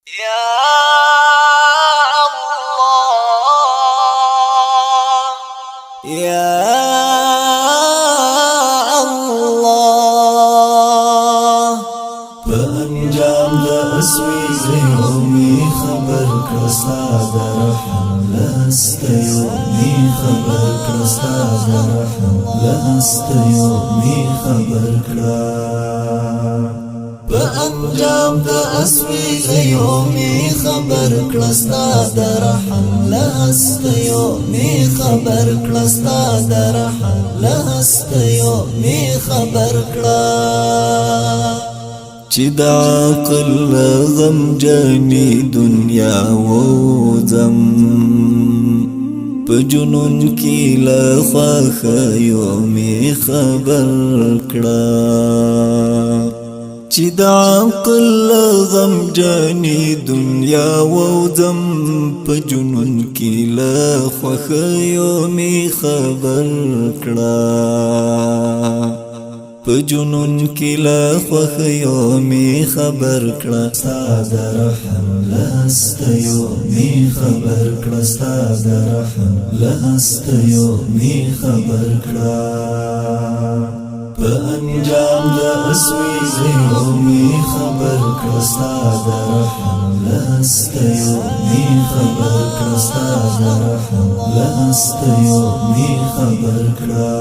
يا الله يا الله بأنجام دا أسوي زيومي خبر كرستا درحم لست يومي خبر كرستا درحم لست يومي خبر كرا بأنجام دا أسوي زيومي خبر كرستا درحم لست يومي خبر كرستا درحم لست يومي خبر كرا چی دا عقل غم جانی دنیا ووزم پا جنون کی لخواخ یومی خبر کڑا چی دا عقل غم جانی دنیا ووزم پا جنون کی لخواخ یومی خبر کڑا په جنون کې لا خوښ یومي خبر کړه ستا د رحم لست یومي خبر کړه ستا د رحم لست یومي خبر کړه په انجام د اسوي یومي خبر کړه ستا د رحم لست یومي خبر کړه ستا د رحم لست یومي خبر کړه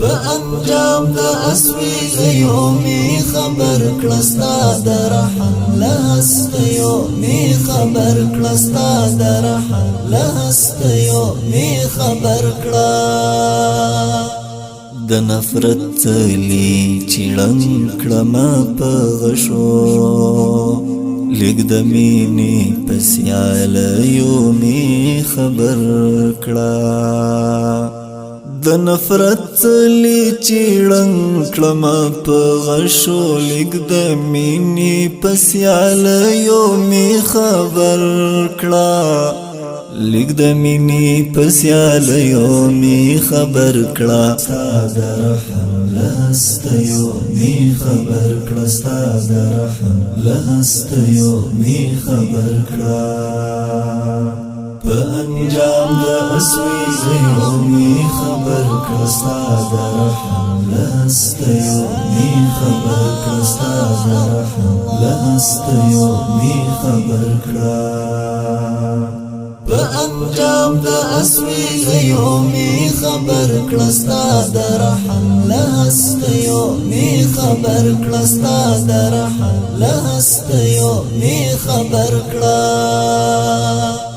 بأنجام دا أسوي يومي خبر كلستا درحم لست يومي خبر كلستا درحم لست يومي خبر كلا د نفرت لی چړم کړما پغشو لګ د مینې پسیال یومي خبر کړه د نفرت لی چیړنګ کړما په غشو لګ د مینې پسیال یومي خبر کړه لګ د مینې پسیال یومي خبر کړه ستا د رحم لست یومي خبر کړه ستا د رحم لست یومي خبر کړه بأنجام دا أسوي زيومي خبر كرستا درحم لست يومي خبر كرستا درحم لست يومي خبر كرا بأنجام دا أسوي زيومي خبر كرستا درحم لست يومي خبر كرستا درحم لست يومي خبر كرا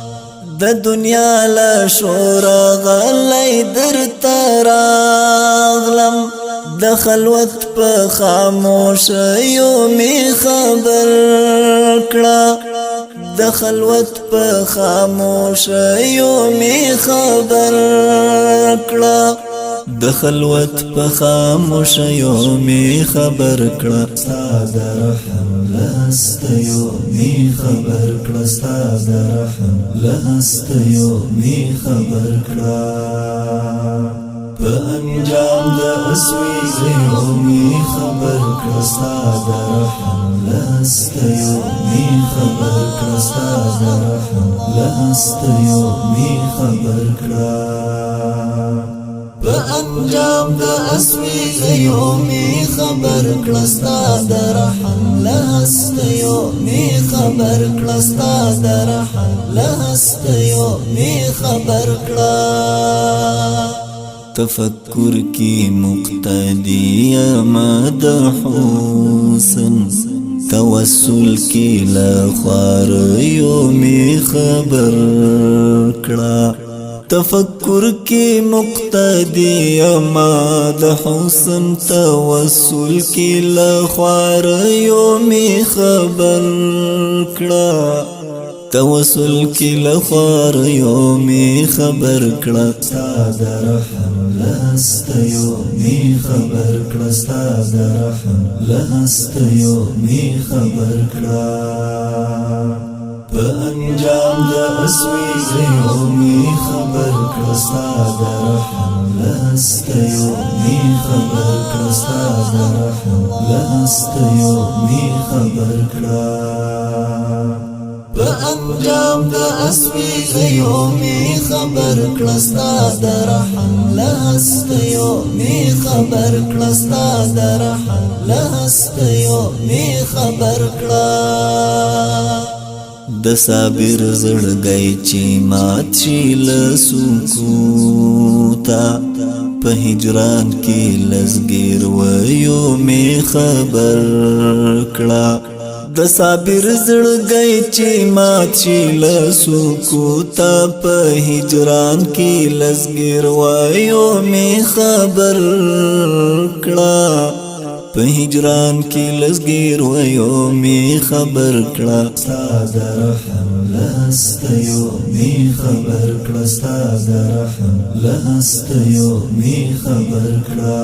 د دنیا لا شور غلی در تراغلم د خلوت په خاموش یومي خبر کړه د خلوت په خاموش یومي خبر کړه د خلوت په خاموش یومي خبر کړه ستا د رحم لست یومي خبر کړه ستا د رحم لست یومي خبر کړه په انجام د اسوي یومي خبر کړه ستا د رحم لست یومي خبر کړه ستا د رحم لست یومي خبر کړه بأنجام دا أسوي يومي خبر كلستا درحم لست يومي خبر كلستا درحم لست يومي خبر كلا تفكر کی مقتدی مدحوسن توسل کی لخوار یومی خبر کلا تفکر کی مقتدی ماد حسن توسل کی لخوار یومی خبر کړه توسل کی لخوار یومی خبر کړه ستا د رحم لست یومی خبر کړه ستا د رحم لست یومی خبر کړه په په انجام د اسویزیو می خبر کړه ستا د رحم له هستیو می خبر کړه ستا د رحم له هستیو می خبر کړه په انجام د اسویزیو می خبر کړه ستا د رحم له هستیو می خبر کړه ستا د رحم له هستیو می خبر کړه د صابر زړګی چې مات شي له سکوته په هجران کې لزګیر ویو می خبر کړه د صابر زړګی چې مات شي له سکوته په هجران کې لزګیر ویو می خبر کړه په هجران کې لزګیر ویو می خبر کړه ستا د رحم له هستیو می خبر کړه ستا د رحم له هستیو می خبر کړه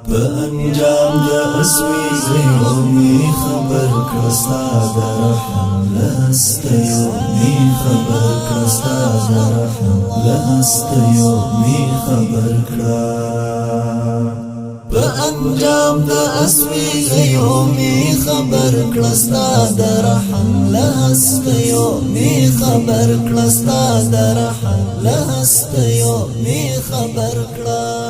په انجام د اسویزیو می خبر کړه ستا د رحم له هستیو می خبر کړه ستا د رحم له هستیو می خبر کړه په انجام د اسویزیو می خبر کړه ستا د رحم له هستیو می خبر کړه ستا د رحم له هستیو می خبر کړه